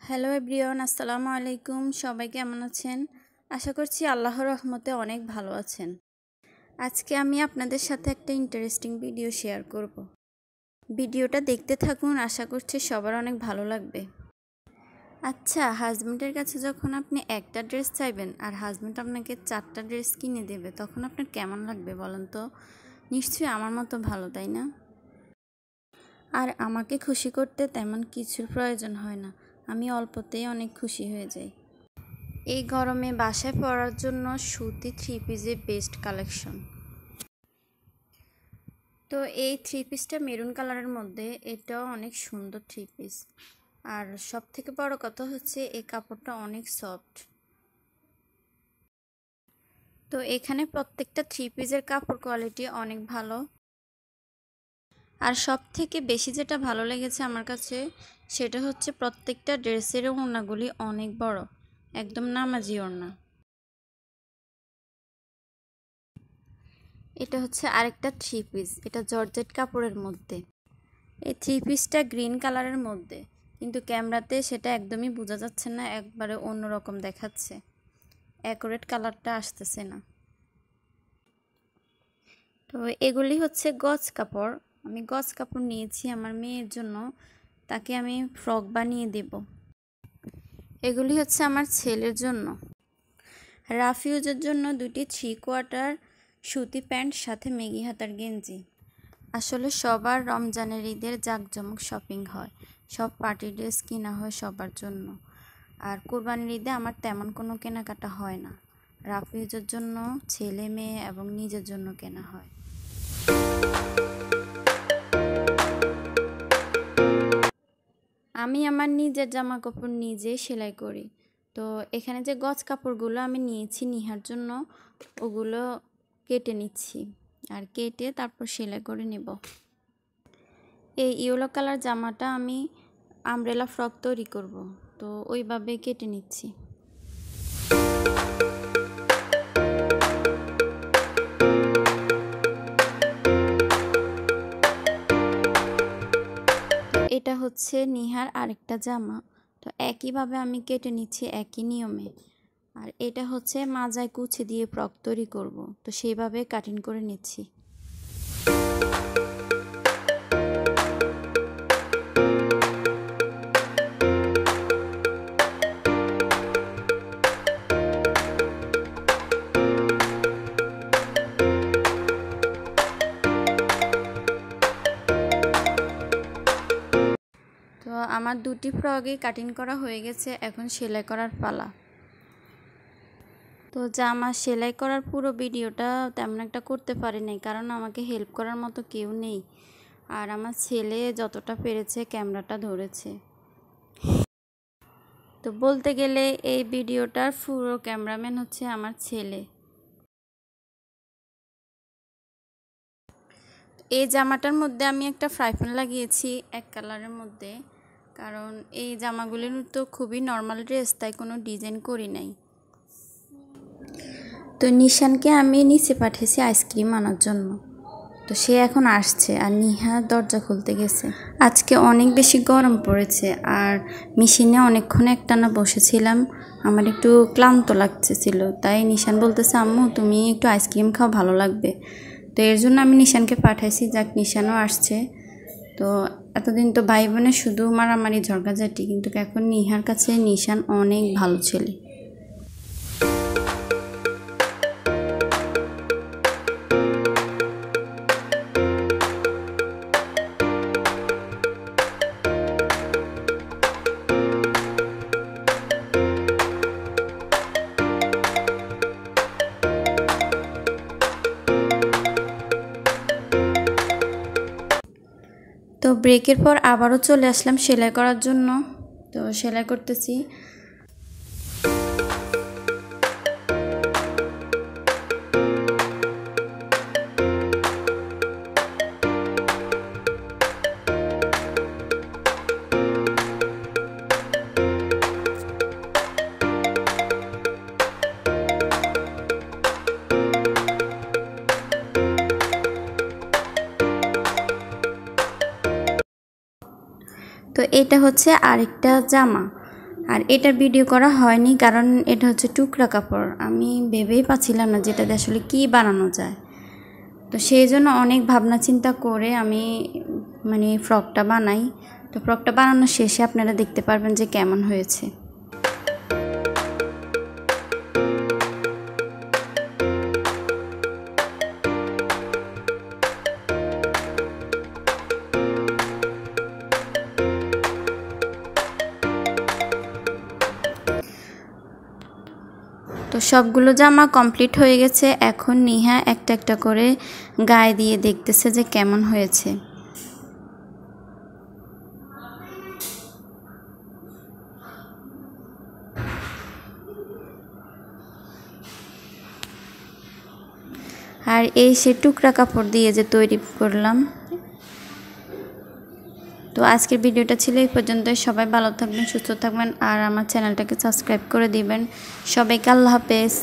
Hello everyone, আসসালামু আলাইকুম। সবাই কেমন আছেন? আশা করছি আল্লাহর রহমতে অনেক ভালো আছেন। আজকে আমি আপনাদের সাথে একটা ইন্টারেস্টিং ভিডিও শেয়ার করব। ভিডিওটা দেখতে থাকুন, আশা করছি সবার অনেক ভালো লাগবে। আচ্ছা, হাজব্যান্ডের কাছে যখন আপনি একটা ড্রেস চাইবেন আর হাজব্যান্ড আপনাকে 4টা ড্রেস কিনে দেবে, তখন আপনার কেমন লাগবে বলেন তো? নিশ্চয়ই আমার মতো ভালো, তাই না? আর আমাকে খুশি করতে তেমন কিছুর প্রয়োজন হয় না, আমি অল্পতেই অনেক খুশি হয়ে যাই। এই গরমে বাসায় পরার জন্য সুতি 3 পিসের বেস্ট কালেকশন। তো এই 3 পিসটা মেরুন কালারের মধ্যে, এটাও অনেক সুন্দর 3 পিস। আর সব থেকে বড় কথা হচ্ছে এই কাপড়টা অনেক সফট। তো এখানে প্রত্যেকটা 3 পিসের কাপড় কোয়ালিটি অনেক ভালো। আর সব থেকে বেশি যেটা ভালো লেগেছে আমার কাছে, সেটা হচ্ছে প্রত্যেকটা ড্রেসের ওড়নাগুলি অনেক বড়, একদম নামাজি ওড়না। এটা হচ্ছে আরেকটা 3 পিস, এটা জর্জেট কাপড়ের মধ্যে। এই 3 পিসটা গ্রিন কালারের মধ্যে, কিন্তু ক্যামেরাতে সেটা একদমই বোঝা যাচ্ছে না, একবারে অন্যরকম দেখাচ্ছে, অ্যাকুরেট কালারটা আসতেছে না। তো এগুলি হচ্ছে গজ কাপড়। আমি গজ কাপড় নিয়েছি আমার মেয়ের জন্য, তাকে আমি ফ্রক বানিয়ে দেব। এগুলি হচ্ছে আমার ছেলের জন্য, রাফ ইউজের জন্য 2টি 3/4 সুতি প্যান্ট, সাথে মেগি হাতার গেঞ্জি। আসলে সবার রমজানের ঈদের জাঁকজমক শপিং হয়, সব পার্টি ড্রেস কিনা হয় সবার জন্য। আর কোরবানির ঈদে আমার তেমন কোনো কেনাকাটা হয় না, রাফ ইউজের জন্য, ছেলে মেয়ে এবং নিজের জন্য কেনা হয়। আমি আমার নিজের জামা কাপড় নিজে সেলাই করি। তো এখানে যে গজ কাপড়গুলো আমি নিয়েছি নিহার জন্য, ওগুলো কেটে নিচ্ছি, আর কেটে তারপর সেলাই করে নেব। এই ইয়েলো কালার জামাটা আমি আমব্রেলা ফ্রক তৈরি করব, তো ওইভাবে কেটে নিচ্ছি। এটা হচ্ছে নিহার আরেকটা জামা, তো একইভাবে আমি কেটে নিচ্ছি একই নিয়মে। আর এটা হচ্ছে মাজায় কুচি দিয়ে ফ্রক তৈরি করব, তো সেইভাবে কাটিং করে নিচ্ছি। তো আমার 2টি ফ্রকই কাটিং করা হয়ে গেছে, এখন সেলাই করার পালা। তো জামা সেলাই করার পুরো ভিডিওটা তেমন একটা করতে পারি নাই, কারণ আমাকে হেল্প করার মতো কেউ নেই। আর আমার ছেলে যতটা পেরেছে ক্যামেরাটা ধরেছে। তো বলতে গেলে এই ভিডিওটার পুরো ক্যামেরাম্যান হচ্ছে আমার ছেলে। এই জামাটার মধ্যে আমি একটা ফ্রাই প্যান লাগিয়েছি এক কালারের মধ্যে, কারণ এই জামাগুলির তো খুবই নর্মাল ড্রেস, তাই কোনো ডিজাইন করি নাই। তো নিশানকে আমি নিচে পাঠিয়েছি আইসক্রিম আনার জন্য, তো সে এখন আসছে, আর নিহা দরজা খুলতে গেছে। আজকে অনেক বেশি গরম পড়েছে, আর মেশিনে অনেকক্ষণ একটানা বসেছিলাম, আমার একটু ক্লান্ত লাগতেছিল, তাই নিশান বলতেছে আম্মু তুমি একটু আইসক্রিম খাও, ভালো লাগবে। তো এর জন্য আমি নিশানকে পাঠাইছি, যাক নিশানও আসছে। তো এতদিন তো ভাই বোনের শুধু মারামারি ঝগড়াঝাটি, কিন্তু এখন নিহার কাছে নিশান অনেক ভালো ছেলে। তো ব্রেকের পর আবারও চলে আসলাম সেলাই করার জন্য, তো সেলাই করতেছি। তো এটা হচ্ছে আরেকটা জামা, আর এটার ভিডিও করা হয়নি কারণ এটা হচ্ছে টুকরা কাপড়, আমি ভেবেই পাচ্ছিলাম না যেটা দিয়ে আসলে কী বানানো যায়। তো সেই জন্য অনেক ভাবনা চিন্তা করে আমি ফ্রকটা বানাই। তো ফ্রকটা বানানোর শেষে আপনারা দেখতে পারবেন যে কেমন হয়েছে। তো সবগুলো জামা কমপ্লিট হয়ে গেছে। এখন নিহা একটা একটা করে গায়ে দিয়ে দেখতেছে যে কেমন হয়েছে। আর এই সে টুকরা কাপড় দিয়ে যে তৈরি করলাম। তো আজকের ভিডিওটা ছিল এই পর্যন্তই। সবাই ভালো থাকবেন, সুস্থ থাকবেন আর আমার চ্যানেলটাকে সাবস্ক্রাইব করে দিবেন। সবাইকে আল্লাহ হাফেজ।